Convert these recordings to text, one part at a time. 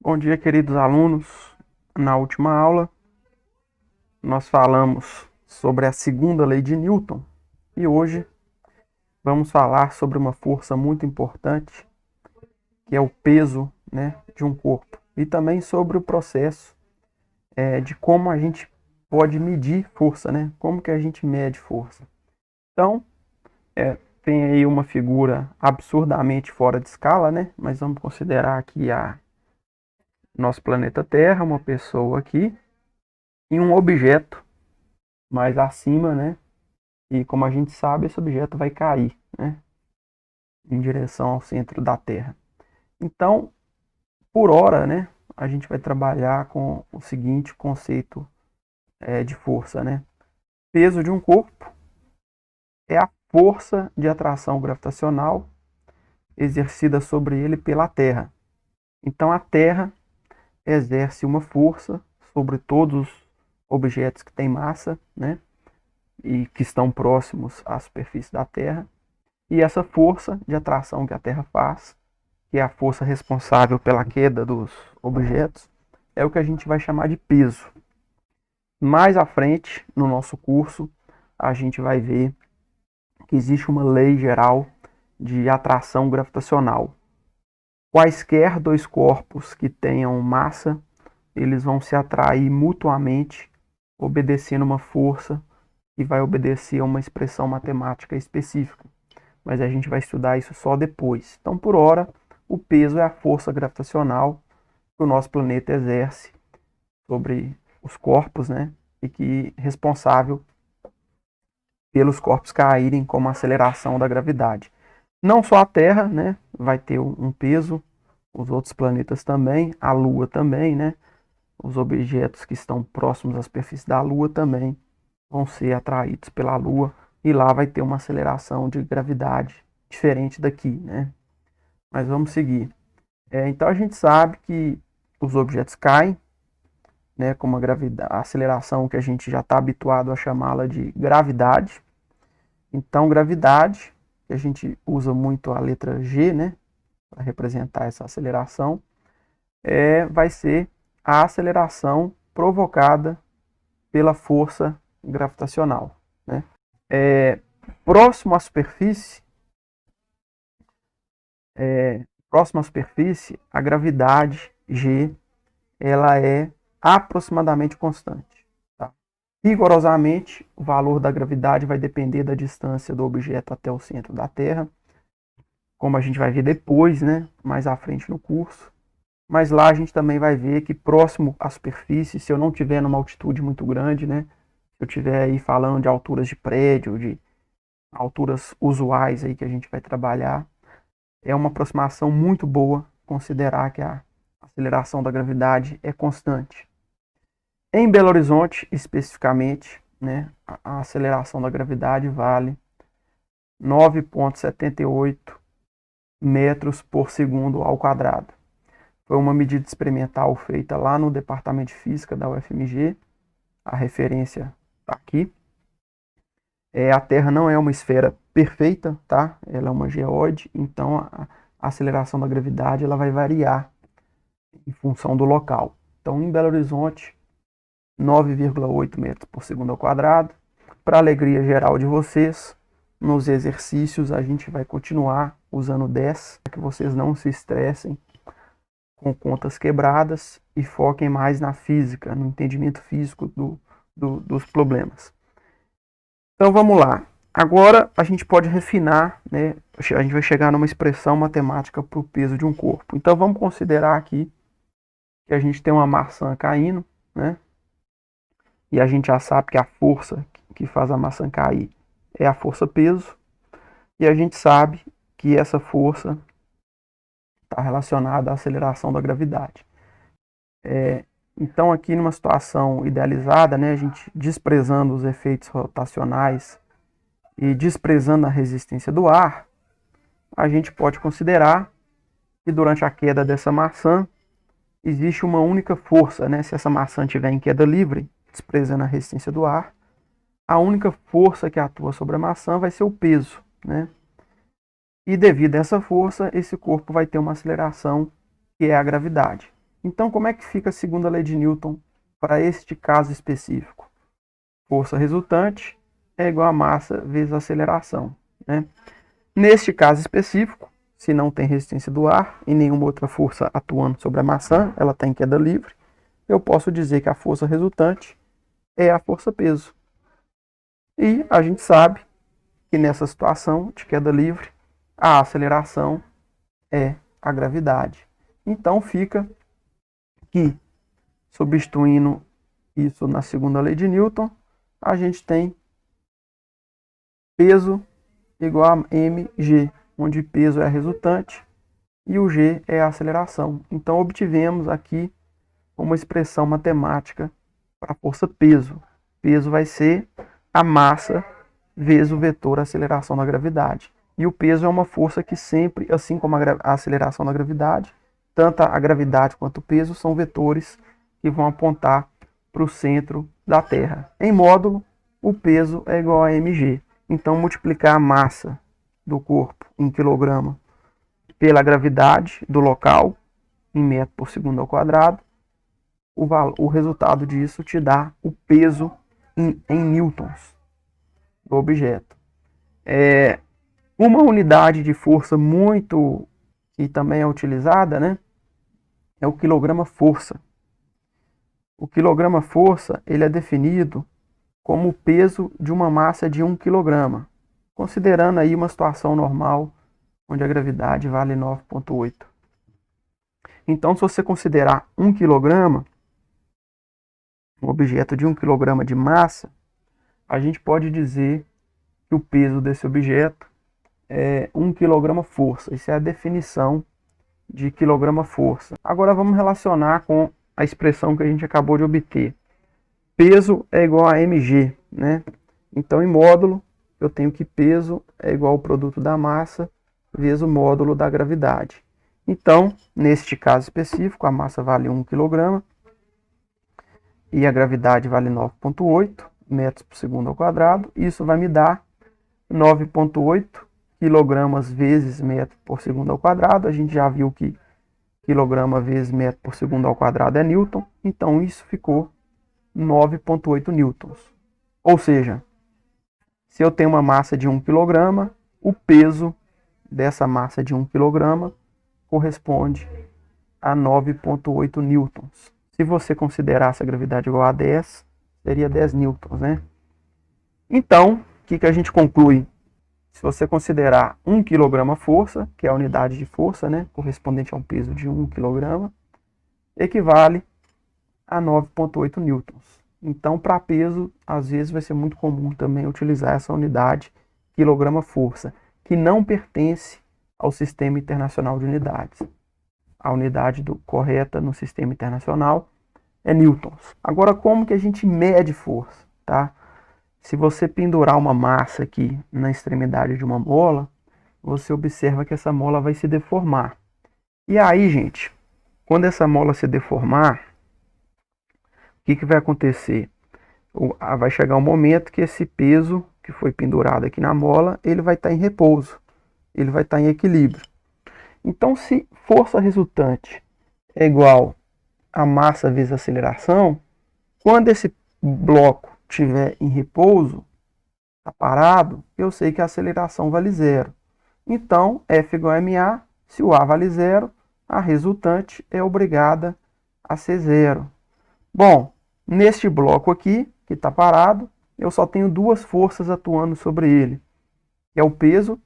Bom dia, queridos alunos. Na última aula, nós falamos sobre a segunda lei de Newton e hoje vamos falar sobre uma força muito importante, que é o peso, de um corpo, e também sobre o processo de como a gente pode medir força, Como que a gente mede força. Então, tem aí uma figura absurdamente fora de escala, Mas vamos considerar aqui a nosso planeta Terra, uma pessoa aqui, e um objeto mais acima, E como a gente sabe, esse objeto vai cair, em direção ao centro da Terra. Então, por hora, a gente vai trabalhar com o seguinte conceito de força, Peso de um corpo é a força de atração gravitacional exercida sobre ele pela Terra. Então, a Terra exerce uma força sobre todos os objetos que têm massa, E que estão próximos à superfície da Terra. E essa força de atração que a Terra faz, que é a força responsável pela queda dos objetos, é o que a gente vai chamar de peso. Mais à frente, no nosso curso, a gente vai ver que existe uma lei geral de atração gravitacional. Quaisquer dois corpos que tenham massa, eles vão se atrair mutuamente, obedecendo uma força que vai obedecer a uma expressão matemática específica. Mas a gente vai estudar isso só depois. Então, por hora, o peso é a força gravitacional que o nosso planeta exerce sobre os corpos, E que é responsável pelos corpos caírem como a aceleração da gravidade. Não só a Terra, vai ter um peso, os outros planetas também, a Lua também, Os objetos que estão próximos à superfície da Lua também vão ser atraídos pela Lua e lá vai ter uma aceleração de gravidade diferente daqui, Mas vamos seguir. Então a gente sabe que os objetos caem, com uma gravidade, a aceleração que a gente já está habituado a chamá-la de gravidade. Então gravidade, que a gente usa muito a letra G, para representar essa aceleração, vai ser a aceleração provocada pela força gravitacional, próximo à superfície, a gravidade G, ela é aproximadamente constante. Tá? Rigorosamente, o valor da gravidade vai depender da distância do objeto até o centro da Terra, como a gente vai ver depois, mais à frente no curso. Mas lá a gente também vai ver que próximo à superfície, se eu não estiver numa altitude muito grande, se eu estiver aí falando de alturas de prédio, de alturas usuais aí que a gente vai trabalhar, é uma aproximação muito boa considerar que a aceleração da gravidade é constante. Em Belo Horizonte, especificamente, a aceleração da gravidade vale 9,78 metros por segundo ao quadrado. Foi uma medida experimental feita lá no Departamento de Física da UFMG, a referência está aqui. A Terra não é uma esfera perfeita, tá? Ela é uma geóide, então a aceleração da gravidade ela vai variar em função do local. Então, em Belo Horizonte, 9,8 metros por segundo ao quadrado. Para a alegria geral de vocês, nos exercícios a gente vai continuar usando 10, para que vocês não se estressem com contas quebradas e foquem mais na física, no entendimento físico dos problemas. Então vamos lá. Agora a gente pode refinar, A gente vai chegar numa expressão matemática para o peso de um corpo. Então vamos considerar aqui que a gente tem uma maçã caindo, E a gente já sabe que a força que faz a maçã cair é a força peso. E a gente sabe que essa força está relacionada à aceleração da gravidade. Então aqui numa situação idealizada, a gente desprezando os efeitos rotacionais e desprezando a resistência do ar, a gente pode considerar que durante a queda dessa maçã existe uma única força, Se essa maçã estiver em queda livre, desprezando a resistência do ar, a única força que atua sobre a maçã vai ser o peso, E devido a essa força, esse corpo vai ter uma aceleração que é a gravidade. Então, como é que fica a segunda lei de Newton para este caso específico? Força resultante é igual a massa vezes a aceleração, né? Neste caso específico, se não tem resistência do ar e nenhuma outra força atuando sobre a maçã, ela está em queda livre, eu posso dizer que a força resultante é a força-peso. E a gente sabe que nessa situação de queda livre, a aceleração é a gravidade. Então fica que, substituindo isso na segunda lei de Newton, a gente tem peso igual a mg, onde peso é a resultante e o g é a aceleração. Então obtivemos aqui uma expressão matemática para a força peso. Peso vai ser a massa vezes o vetor aceleração da gravidade. E o peso é uma força que sempre, assim como a aceleração da gravidade, tanto a gravidade quanto o peso são vetores que vão apontar para o centro da Terra. Em módulo, o peso é igual a mg. Então, multiplicar a massa do corpo em quilograma pela gravidade do local, em metro por segundo ao quadrado, o resultado disso te dá o peso em newtons do objeto. Uma unidade de força muito que também é utilizada, né, é o quilograma-força. O quilograma-força ele é definido como o peso de uma massa de 1 kg, considerando aí uma situação normal, onde a gravidade vale 9,8. Então, se você considerar 1 kg, um objeto de 1 kg de massa, a gente pode dizer que o peso desse objeto é 1 kg força. Isso é a definição de quilograma-força. Agora vamos relacionar com a expressão que a gente acabou de obter. Peso é igual a mg, né? Então, em módulo, eu tenho que peso é igual ao produto da massa vezes o módulo da gravidade. Então, neste caso específico, a massa vale 1 kg e a gravidade vale 9,8 metros por segundo ao quadrado. Isso vai me dar 9,8 kg vezes metro por segundo ao quadrado. A gente já viu que quilograma vezes metro por segundo ao quadrado é newton. Então, isso ficou 9,8 newtons. Ou seja, se eu tenho uma massa de 1 kg, o peso dessa massa de 1 kg corresponde a 9,8 newtons. Se você considerasse a gravidade igual a 10, seria 10 newtons, né? Então, o que a gente conclui? Se você considerar 1 kg força, que é a unidade de força, né, correspondente a um peso de 1 kg, equivale a 9,8 newtons. Então, para peso, às vezes vai ser muito comum também utilizar essa unidade quilograma-força, que não pertence ao Sistema Internacional de Unidades. A unidade correta no Sistema Internacional é newtons. Agora, como que a gente mede força? Tá? Se você pendurar uma massa aqui na extremidade de uma mola, você observa que essa mola vai se deformar. E aí, gente, quando essa mola se deformar, o que vai acontecer? Vai chegar um momento que esse peso que foi pendurado aqui na mola, ele vai estar em repouso, ele vai estar em equilíbrio. Então, se força resultante é igual a massa vezes a aceleração, quando esse bloco estiver em repouso, está parado, eu sei que a aceleração vale zero. Então, F igual a ma, se o A vale zero, a resultante é obrigada a ser zero. Bom, neste bloco aqui, que está parado, eu só tenho duas forças atuando sobre ele. Que é o peso,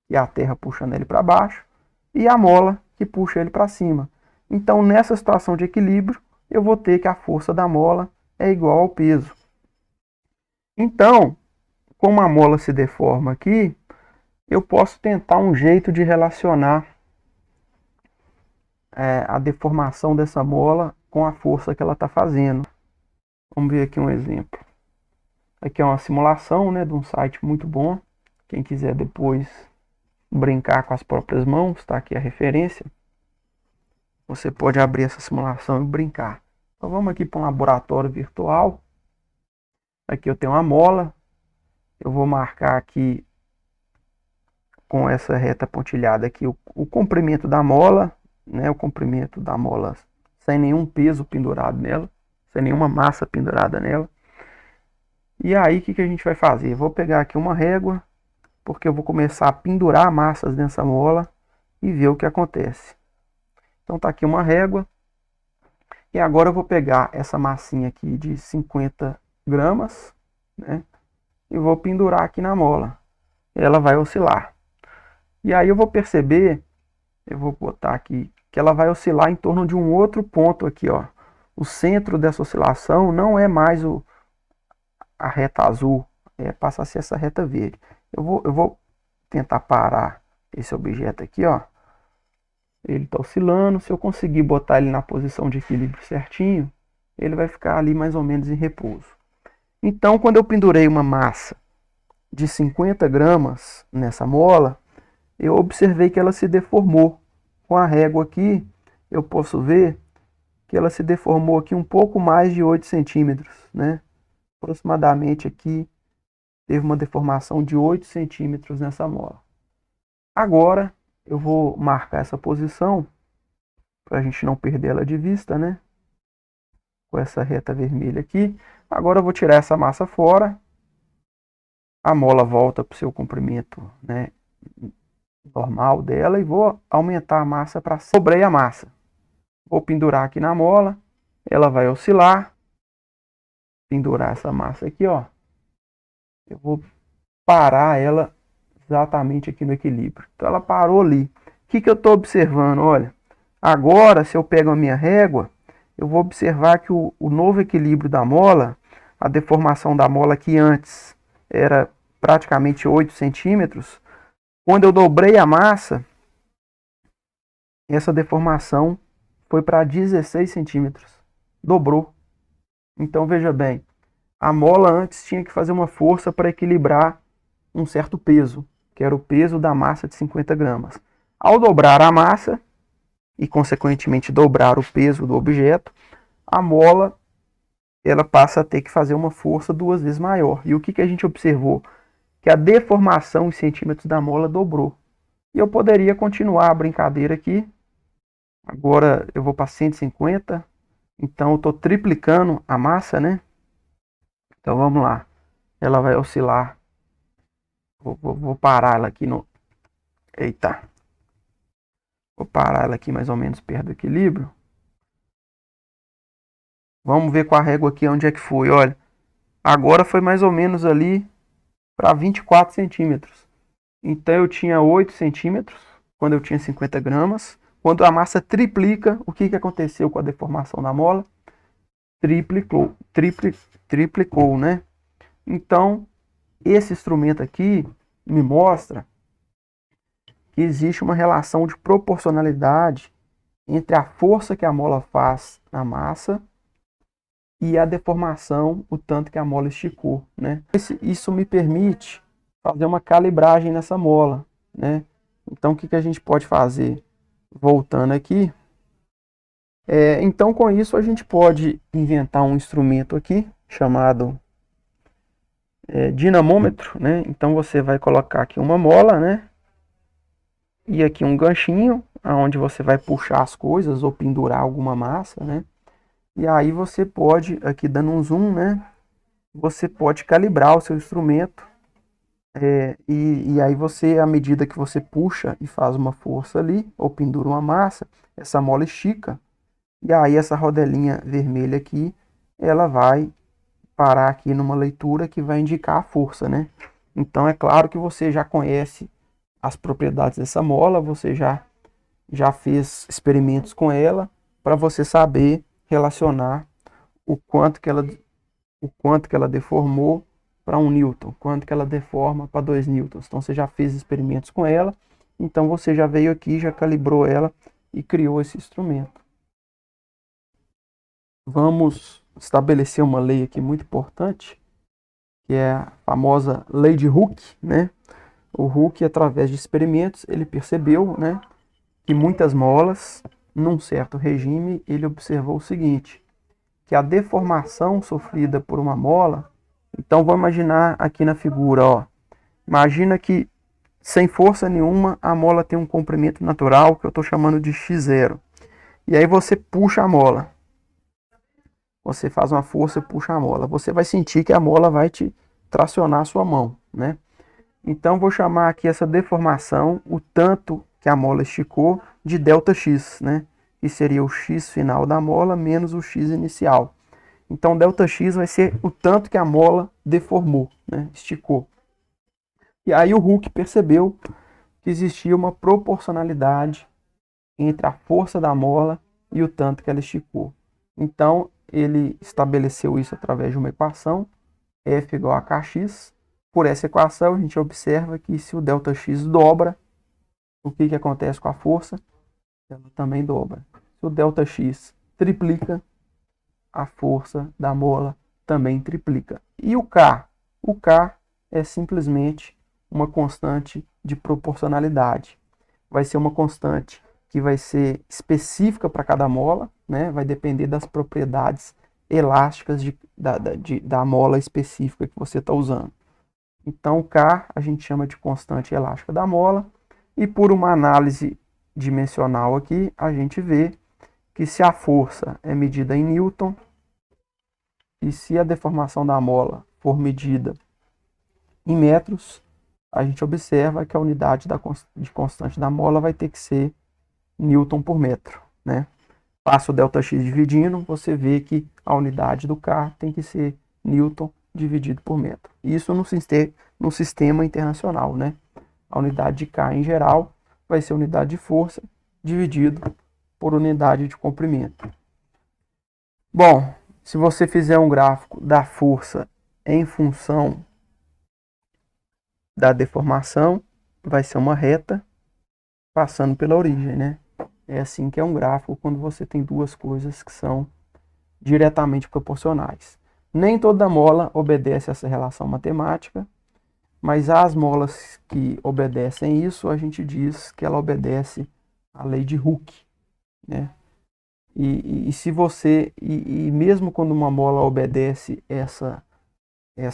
que é a terra puxando ele para baixo, e a mola, que puxa ele para cima. Então, nessa situação de equilíbrio, eu vou ter que a força da mola é igual ao peso. Então, como a mola se deforma aqui, eu posso tentar um jeito de relacionar a deformação dessa mola com a força que ela está fazendo. Vamos ver aqui um exemplo. Aqui é uma simulação, né, de um site muito bom. Quem quiser depois brincar com as próprias mãos, está aqui a referência. Você pode abrir essa simulação e brincar. Então vamos aqui para um laboratório virtual. Aqui eu tenho uma mola. Eu vou marcar aqui com essa reta pontilhada aqui o comprimento da mola, né, o comprimento da mola sem nenhum peso pendurado nela, sem nenhuma massa pendurada nela. E aí, o que a gente vai fazer? Eu vou pegar aqui uma régua, porque eu vou começar a pendurar massas nessa mola e ver o que acontece. Então tá aqui uma régua. E agora eu vou pegar essa massinha aqui de 50 gramas, né? E vou pendurar aqui na mola. Ela vai oscilar. E aí eu vou perceber, eu vou botar aqui, que ela vai oscilar em torno de um outro ponto aqui, ó. O centro dessa oscilação não é mais a reta azul, passa a ser essa reta verde. Eu vou tentar parar esse objeto aqui, ó. Ele está oscilando. Se eu conseguir botar ele na posição de equilíbrio certinho, ele vai ficar ali mais ou menos em repouso. Então, quando eu pendurei uma massa de 50 gramas nessa mola, eu observei que ela se deformou. Com a régua aqui, eu posso ver que ela se deformou aqui um pouco mais de 8 centímetros, né? Aproximadamente aqui, teve uma deformação de 8 centímetros nessa mola. Agora, eu vou marcar essa posição, para a gente não perder ela de vista, né? Com essa reta vermelha aqui. Agora eu vou tirar essa massa fora. A mola volta para o seu comprimento, né, normal dela, e vou aumentar a massa para cima. Dobrei a massa. Vou pendurar aqui na mola. Ela vai oscilar. Pendurar essa massa aqui, ó. Eu vou parar ela exatamente aqui no equilíbrio. Então ela parou ali. O que eu estou observando? Olha, agora se eu pego a minha régua, eu vou observar que o novo equilíbrio da mola, a deformação da mola que antes era praticamente 8 centímetros, quando eu dobrei a massa, essa deformação foi para 16 centímetros. Dobrou. Então veja bem, a mola antes tinha que fazer uma força para equilibrar um certo peso, que era o peso da massa de 50 gramas. Ao dobrar a massa, e consequentemente dobrar o peso do objeto, a mola ela passa a ter que fazer uma força 2 vezes maior. E o que a gente observou? Que a deformação em centímetros da mola dobrou. E eu poderia continuar a brincadeira aqui. Agora eu vou para 150. Então eu estou triplicando a massa, né? Então vamos lá. Ela vai oscilar. Vou parar ela aqui no... Eita. Vou parar ela aqui mais ou menos perto do equilíbrio. Vamos ver com a régua aqui onde é que foi. Olha, agora foi mais ou menos ali para 24 centímetros. Então eu tinha 8 centímetros quando eu tinha 50 gramas. Quando a massa triplica, o que aconteceu com a deformação da mola? Triplicou, né? Então, esse instrumento aqui me mostra que existe uma relação de proporcionalidade entre a força que a mola faz na massa e a deformação, o tanto que a mola esticou, né? Isso me permite fazer uma calibragem nessa mola, né? Então, o que a gente pode fazer? Voltando aqui. Então, com isso, a gente pode inventar um instrumento aqui, chamado dinamômetro, né? Então, você vai colocar aqui uma mola, né? E aqui um ganchinho, onde você vai puxar as coisas ou pendurar alguma massa, né? E aí você pode, aqui dando um zoom, né? Você pode calibrar o seu instrumento. E aí você, à medida que você puxa e faz uma força ali, ou pendura uma massa, essa mola estica. E aí essa rodelinha vermelha aqui, ela vai parar aqui numa leitura que vai indicar a força, né? Então é claro que você já conhece as propriedades dessa mola, você já fez experimentos com ela, para você saber relacionar o quanto que ela deformou para 1 newton, quanto que ela deforma para 2 newtons. Então você já fez experimentos com ela, então você já veio aqui, já calibrou ela e criou esse instrumento. Vamos estabelecer uma lei aqui muito importante, que é a famosa lei de Hooke, né? O Hooke, através de experimentos, ele percebeu, né, que muitas molas, num certo regime, ele observou o seguinte, que a deformação sofrida por uma mola, então vamos imaginar aqui na figura, ó, imagina que sem força nenhuma a mola tem um comprimento natural que eu estou chamando de x0. E aí você puxa a mola. Você faz uma força e puxa a mola. Você vai sentir que a mola vai te tracionar a sua mão, né? Então vou chamar aqui essa deformação, o tanto que a mola esticou, de ΔX, né? Que seria o X final da mola menos o X inicial. Então ΔX vai ser o tanto que a mola deformou, né? Esticou. E aí o Hooke percebeu que existia uma proporcionalidade entre a força da mola e o tanto que ela esticou. Então ele estabeleceu isso através de uma equação, F igual a Kx. Por essa equação a gente observa que se o ΔX dobra, o que acontece com a força? Ela também dobra. Se o ΔX triplica, a força da mola também triplica. E o K? O K é simplesmente uma constante de proporcionalidade. Vai ser uma constante que vai ser específica para cada mola, né? Vai depender das propriedades elásticas da mola específica que você está usando. Então, K a gente chama de constante elástica da mola, e por uma análise dimensional aqui, a gente vê que se a força é medida em Newton, e se a deformação da mola for medida em metros, a gente observa que a unidade de constante da mola vai ter que ser Newton por metro, né? Passa o ΔX dividindo, você vê que a unidade do K tem que ser Newton dividido por metro. Isso no sistema internacional, né? A unidade de K em geral vai ser unidade de força dividido por unidade de comprimento. Bom, se você fizer um gráfico da força em função da deformação, vai ser uma reta passando pela origem, né? É assim que é um gráfico quando você tem duas coisas que são diretamente proporcionais. Nem toda mola obedece a essa relação matemática, mas as molas que obedecem isso, a gente diz que ela obedece à lei de Hooke, né? E se você e mesmo quando uma mola obedece essa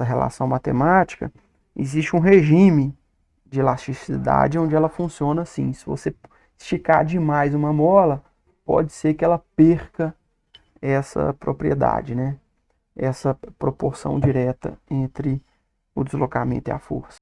relação matemática, existe um regime de elasticidade onde ela funciona assim. Se você esticar demais uma mola, pode ser que ela perca essa propriedade, né? Essa proporção direta entre o deslocamento e a força.